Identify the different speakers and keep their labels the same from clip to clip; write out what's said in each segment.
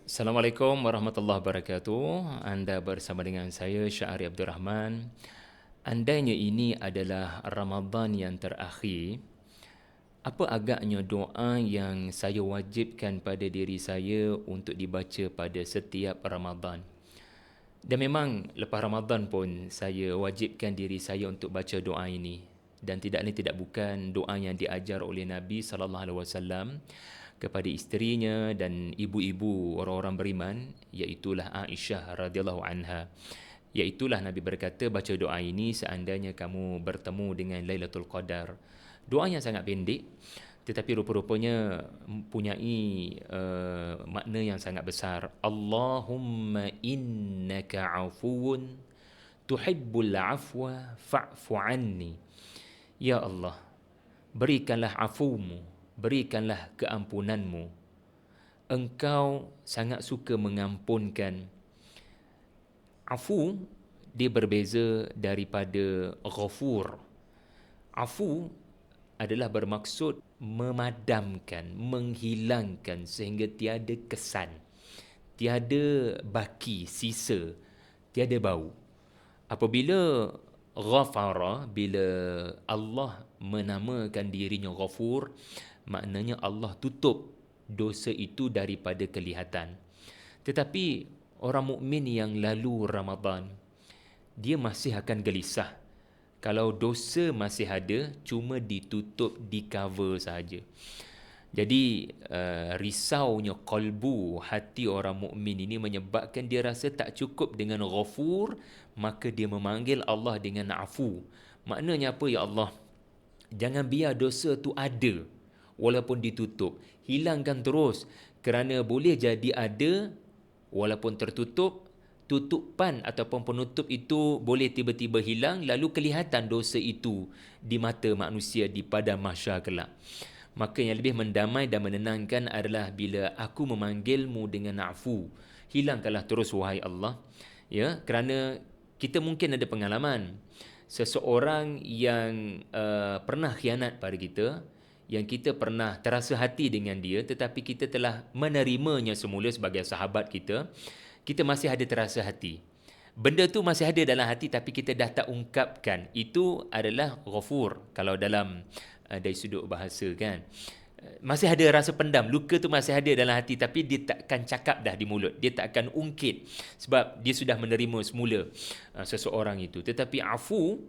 Speaker 1: Assalamualaikum warahmatullahi wabarakatuh. Anda bersama dengan saya Syahri Abdul Rahman. Andainya ini adalah Ramadan yang terakhir, apa agaknya doa yang saya wajibkan pada diri saya untuk dibaca pada setiap Ramadan? Dan memang lepas Ramadan pun saya wajibkan diri saya untuk baca doa ini. Dan tidak lain tidak bukan doa yang diajar oleh Nabi SAW kepada isterinya dan ibu-ibu orang-orang beriman, iaitulah Aisyah radhiyallahu anha. Iaitulah Nabi berkata, baca doa ini seandainya kamu bertemu dengan Lailatul Qadar. Doa yang sangat pendek, tetapi rupa-rupanya mempunyai makna yang sangat besar. Allahumma innaka afuun tuhibbul afwa fa'fu anni. Ya Allah, berikanlah afumu, berikanlah keampunanmu. Engkau sangat suka mengampunkan. Afu dia berbeza daripada ghafur. Afu adalah bermaksud memadamkan, menghilangkan sehingga tiada kesan, tiada baki, sisa, tiada bau. Apabila ghafara, bila Allah menamakan dirinya ghafur, maknanya Allah tutup dosa itu daripada kelihatan. Tetapi orang mukmin yang lalu Ramadan, dia masih akan gelisah kalau dosa masih ada, cuma ditutup, di cover saja. Jadi risaunya qalbu, hati orang mukmin ini menyebabkan dia rasa tak cukup dengan ghafur, maka dia memanggil Allah dengan afu. Maknanya apa, ya Allah, jangan biar dosa tu ada walaupun ditutup. Hilangkan terus, kerana boleh jadi ada walaupun tertutup. Tutupan ataupun penutup itu boleh tiba-tiba hilang, lalu kelihatan dosa itu di mata manusia di padang mahsyar kelak. Maka yang lebih mendamai dan menenangkan adalah bila aku memanggilmu dengan afu. Hilangkanlah terus wahai Allah. Ya, kerana kita mungkin ada pengalaman seseorang yang pernah khianat pada kita, yang kita pernah terasa hati dengan dia, tetapi kita telah menerimanya semula sebagai sahabat kita, kita masih ada terasa hati. Benda tu masih ada dalam hati tapi kita dah tak ungkapkan. Itu adalah ghafur kalau dalam dari sudut bahasa kan. Masih ada rasa pendam, luka tu masih ada dalam hati tapi dia takkan cakap dah di mulut. Dia tak akan ungkit sebab dia sudah menerima semula seseorang itu. Tetapi afu,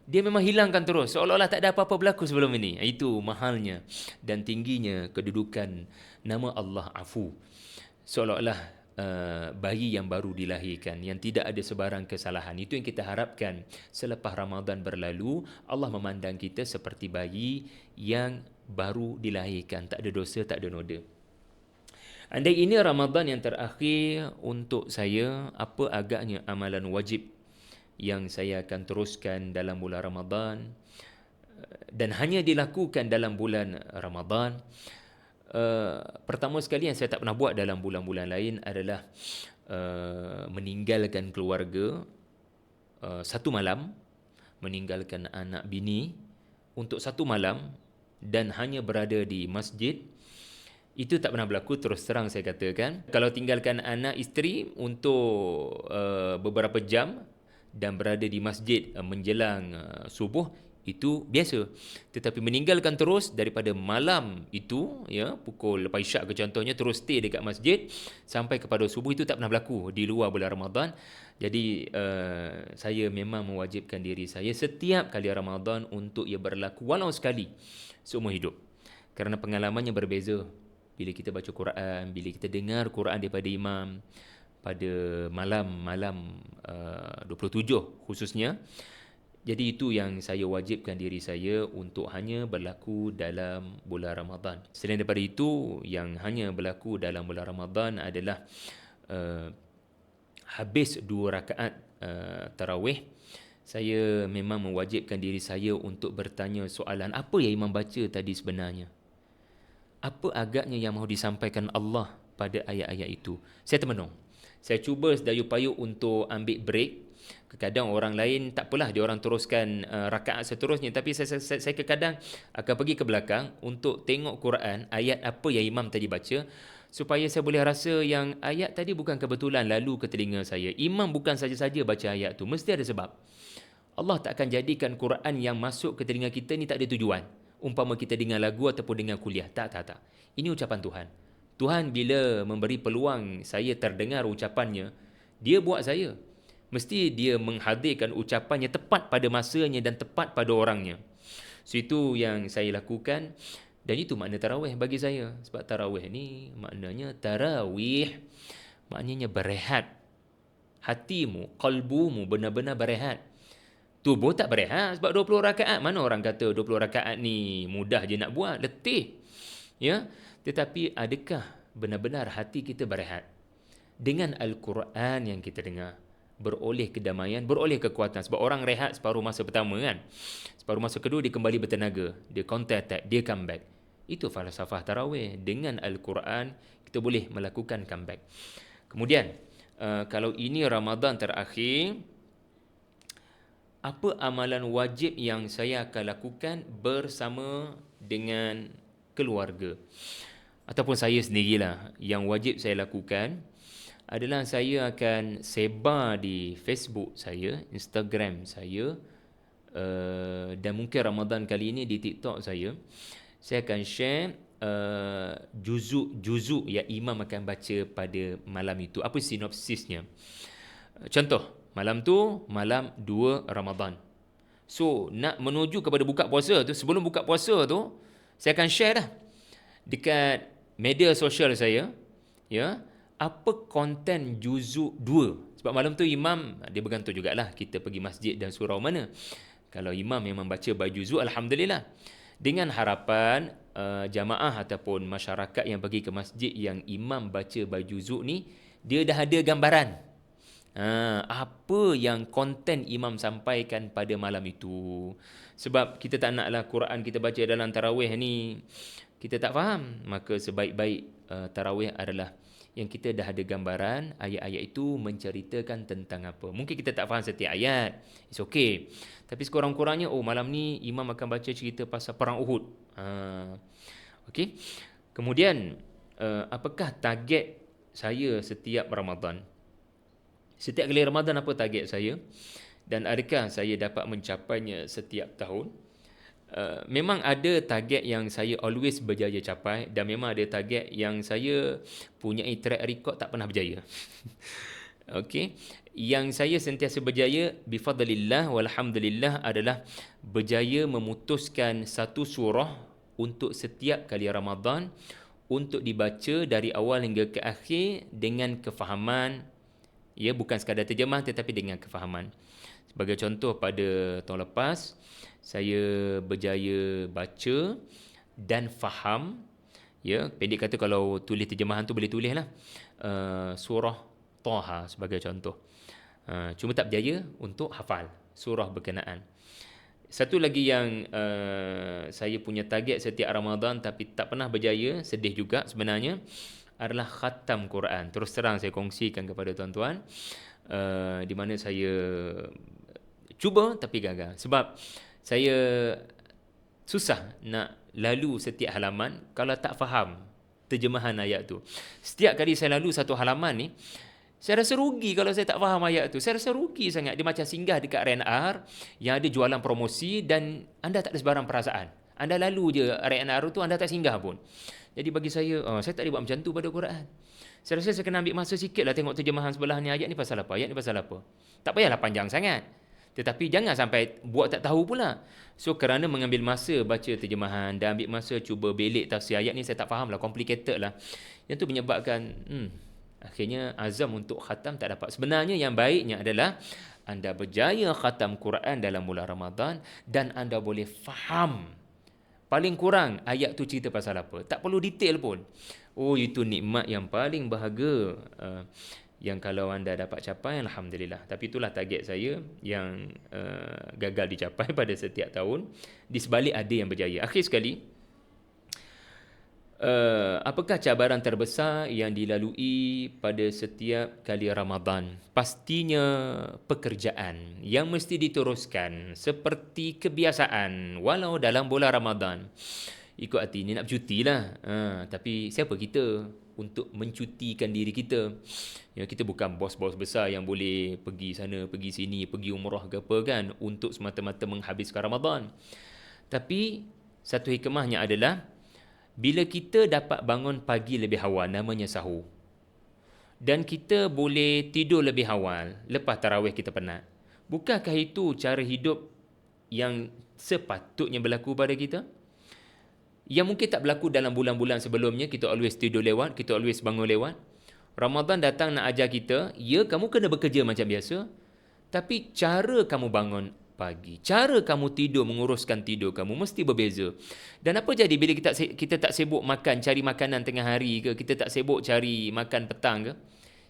Speaker 1: dia memang hilangkan terus, seolah-olah tak ada apa-apa berlaku sebelum ini. Itu mahalnya dan tingginya kedudukan nama Allah afu. Seolah-olah bayi yang baru dilahirkan, yang tidak ada sebarang kesalahan. Itu yang kita harapkan. Selepas Ramadan berlalu, Allah memandang kita seperti bayi yang baru dilahirkan, tak ada dosa, tak ada noda. Andai ini Ramadan yang terakhir untuk saya, apa agaknya amalan wajib yang saya akan teruskan dalam bulan Ramadan dan hanya dilakukan dalam bulan Ramadan. Pertama sekali yang saya tak pernah buat dalam bulan-bulan lain adalah meninggalkan keluarga satu malam, meninggalkan anak bini untuk satu malam dan hanya berada di masjid. Itu tak pernah berlaku, terus terang saya katakan. Kalau tinggalkan anak isteri untuk beberapa jam dan berada di masjid menjelang subuh, itu biasa. Tetapi meninggalkan terus daripada malam itu, ya, pukul lepas isyak ke contohnya, terus stay dekat masjid sampai kepada subuh, itu tak pernah berlaku di luar bulan Ramadan. Jadi saya memang mewajibkan diri saya setiap kali Ramadan untuk ia berlaku walau sekali seumur hidup. Kerana pengalamannya berbeza bila kita baca Quran, bila kita dengar Quran daripada imam pada malam-malam 27 khususnya. Jadi itu yang saya wajibkan diri saya untuk hanya berlaku dalam bulan Ramadan. Selain daripada itu, yang hanya berlaku dalam bulan Ramadan adalah habis 2 rakaat tarawih, saya memang mewajibkan diri saya untuk bertanya soalan, apa yang imam baca tadi sebenarnya? Apa agaknya yang mahu disampaikan Allah pada ayat-ayat itu? Saya termenung. Saya cuba sedaya upaya untuk ambil break Kadang orang lain tak apalah, dia orang teruskan rakaat seterusnya, tapi saya kadang akan pergi ke belakang untuk tengok Quran, ayat apa yang imam tadi baca, supaya saya boleh rasa yang ayat tadi bukan kebetulan lalu ke telinga saya. Imam bukan saja-saja baca ayat tu, mesti ada sebab. Allah tak akan jadikan Quran yang masuk ke telinga kita ni tak ada tujuan. Umpama kita dengar lagu ataupun dengar kuliah. Tak. Ini ucapan Tuhan. Tuhan bila memberi peluang saya terdengar ucapannya, dia buat saya. Mesti dia menghadirkan ucapannya tepat pada masanya dan tepat pada orangnya. So itu yang saya lakukan, dan itu makna tarawih bagi saya. Sebab tarawih ni maknanya maknanya berehat. Hatimu, kalbumu benar-benar berehat. Tubuh tak berehat sebab 20 rakaat. Mana orang kata 20 rakaat ni mudah je nak buat, letih. Ya, tetapi adakah benar-benar hati kita berehat dengan Al-Quran yang kita dengar? Beroleh kedamaian, beroleh kekuatan. Sebab orang rehat separuh masa pertama kan. Separuh masa kedua dia kembali bertenaga. Dia counter attack, dia comeback. Itu falsafah tarawih. Dengan Al-Quran kita boleh melakukan comeback. Kemudian kalau ini Ramadan terakhir, apa amalan wajib yang saya akan lakukan bersama dengan keluarga ataupun saya sendirilah? Yang wajib saya lakukan adalah saya akan sebar di Facebook saya, Instagram saya, dan mungkin Ramadan kali ini di TikTok saya akan share juzuk-juzuk yang imam akan baca pada malam itu. Apa sinopsisnya? Contoh, malam tu malam 2 Ramadan. So, nak menuju kepada buka puasa tu, sebelum buka puasa tu, saya akan share dah dekat media sosial saya, ya, apa konten juzuk 2. Sebab malam tu imam, dia bergantung jugalah kita pergi masjid dan surau mana. Kalau imam memang baca baju juzuk, alhamdulillah. Dengan harapan jamaah ataupun masyarakat yang pergi ke masjid yang imam baca baju juzuk ni, dia dah ada gambaran apa yang konten imam sampaikan pada malam itu. Sebab kita tak naklah Quran kita baca dalam tarawih ni kita tak faham. Maka sebaik-baik tarawih adalah yang kita dah ada gambaran ayat-ayat itu menceritakan tentang apa. Mungkin kita tak faham setiap ayat, it's okay, tapi sekurang-kurangnya malam ni imam akan baca cerita pasal perang Uhud. Okay. Kemudian apakah target saya setiap Ramadan? Setiap kali Ramadan apa target saya? Dan adakah saya dapat mencapainya setiap tahun? Memang ada target yang saya always berjaya capai, dan memang ada target yang saya punyai track record tak pernah berjaya. Okey, yang saya sentiasa berjaya bifadlillah walhamdulillah adalah berjaya memutuskan satu surah untuk setiap kali Ramadan untuk dibaca dari awal hingga ke akhir dengan kefahaman. Ya, bukan sekadar terjemah tetapi dengan kefahaman. Sebagai contoh, pada tahun lepas saya berjaya baca dan faham, ya, pendek kata kalau tulis terjemahan tu boleh tulislah surah Taha sebagai contoh. Cuma tak berjaya untuk hafal surah berkenaan. Satu lagi yang saya punya target setiap Ramadan tapi tak pernah berjaya, sedih juga sebenarnya, adalah khatam Quran. Terus terang saya kongsikan kepada tuan-tuan, di mana saya cuba tapi gagal. Sebab saya susah nak lalu setiap halaman kalau tak faham terjemahan ayat tu. Setiap kali saya lalu satu halaman ni, saya rasa rugi kalau saya tak faham ayat tu. Saya rasa rugi sangat. Dia macam singgah dekat RNR yang ada jualan promosi dan anda tak ada sebarang perasaan. Anda lalu je RNR tu, anda tak singgah pun. Jadi bagi saya tak boleh buat macam tu pada Quran. Saya rasa saya kena ambil masa sikit lah tengok terjemahan sebelah ni, ayat ni pasal apa, ayat ni pasal apa. Tak payahlah panjang sangat, tetapi jangan sampai buat tak tahu pula. So kerana mengambil masa baca terjemahan dan ambil masa cuba belik tafsir ayat ni, saya tak faham lah, complicated lah. Yang tu menyebabkan akhirnya azam untuk khatam tak dapat. Sebenarnya yang baiknya adalah anda berjaya khatam Quran dalam bulan Ramadan dan anda boleh faham paling kurang ayat tu cerita pasal apa. Tak perlu detail pun. Itu nikmat yang paling berharga yang kalau anda dapat capai, alhamdulillah. Tapi itulah target saya yang gagal dicapai pada setiap tahun. Di sebalik ada yang berjaya. Akhir sekali, Apakah cabaran terbesar yang dilalui pada setiap kali Ramadan? Pastinya pekerjaan yang mesti diteruskan seperti kebiasaan walau dalam bulan Ramadan. Ikut hati ni nak bercuti lah. Tapi siapa kita untuk mencutikan diri kita? Ya, kita bukan bos-bos besar yang boleh pergi sana, pergi sini, pergi umrah ke apa kan untuk semata-mata menghabiskan Ramadan. Tapi satu hikmahnya adalah bila kita dapat bangun pagi lebih awal, namanya sahur, dan kita boleh tidur lebih awal lepas tarawih kita penat, bukankah itu cara hidup yang sepatutnya berlaku pada kita? Yang mungkin tak berlaku dalam bulan-bulan sebelumnya, kita always tidur lewat, kita always bangun lewat. Ramadan datang nak ajar kita, ya kamu kena bekerja macam biasa, tapi cara kamu bangun pagi, cara kamu tidur, menguruskan tidur kamu mesti berbeza. Dan apa jadi bila kita tak sibuk makan, cari makanan tengah hari ke, kita tak sibuk cari makan petang ke,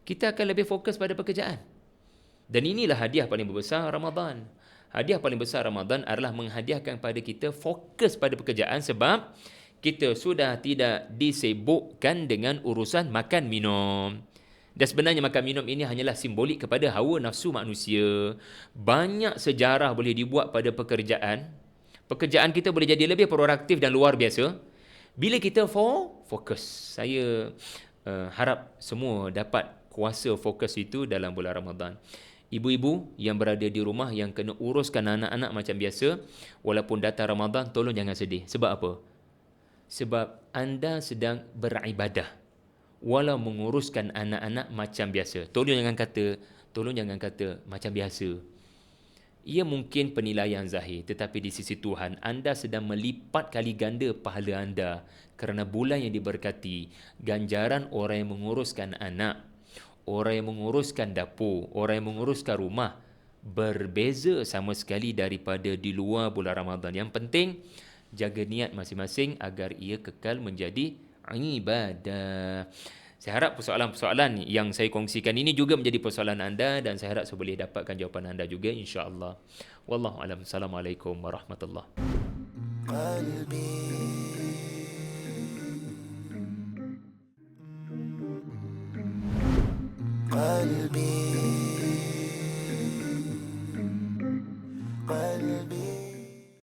Speaker 1: kita akan lebih fokus pada pekerjaan. Dan inilah hadiah paling besar Ramadan. Hadiah paling besar Ramadan adalah menghadiahkan pada kita fokus pada pekerjaan, sebab kita sudah tidak disibukkan dengan urusan makan minum. Dan sebenarnya makan minum ini hanyalah simbolik kepada hawa nafsu manusia. Banyak sejarah boleh dibuat pada pekerjaan. Pekerjaan kita boleh jadi lebih produktif dan luar biasa bila kita fokus. Saya harap semua dapat kuasa fokus itu dalam bulan Ramadan. Ibu-ibu yang berada di rumah yang kena uruskan anak-anak macam biasa, walaupun datang Ramadan, tolong jangan sedih. Sebab apa? Sebab anda sedang beribadah walau menguruskan anak-anak macam biasa. Tolong jangan kata macam biasa. Ia mungkin penilaian zahir, tetapi di sisi Tuhan anda sedang melipat kali ganda pahala anda, kerana bulan yang diberkati. Ganjaran orang yang menguruskan anak, orang yang menguruskan dapur, orang yang menguruskan rumah berbeza sama sekali daripada di luar bulan Ramadan. Yang penting jaga niat masing-masing agar ia kekal menjadi ibadah. Saya harap persoalan-persoalan yang saya kongsikan ini juga menjadi persoalan anda, dan saya harap saya boleh dapatkan jawapan anda juga, insya-Allah. Wallahu alam. Assalamualaikum warahmatullahi wabarakatuh.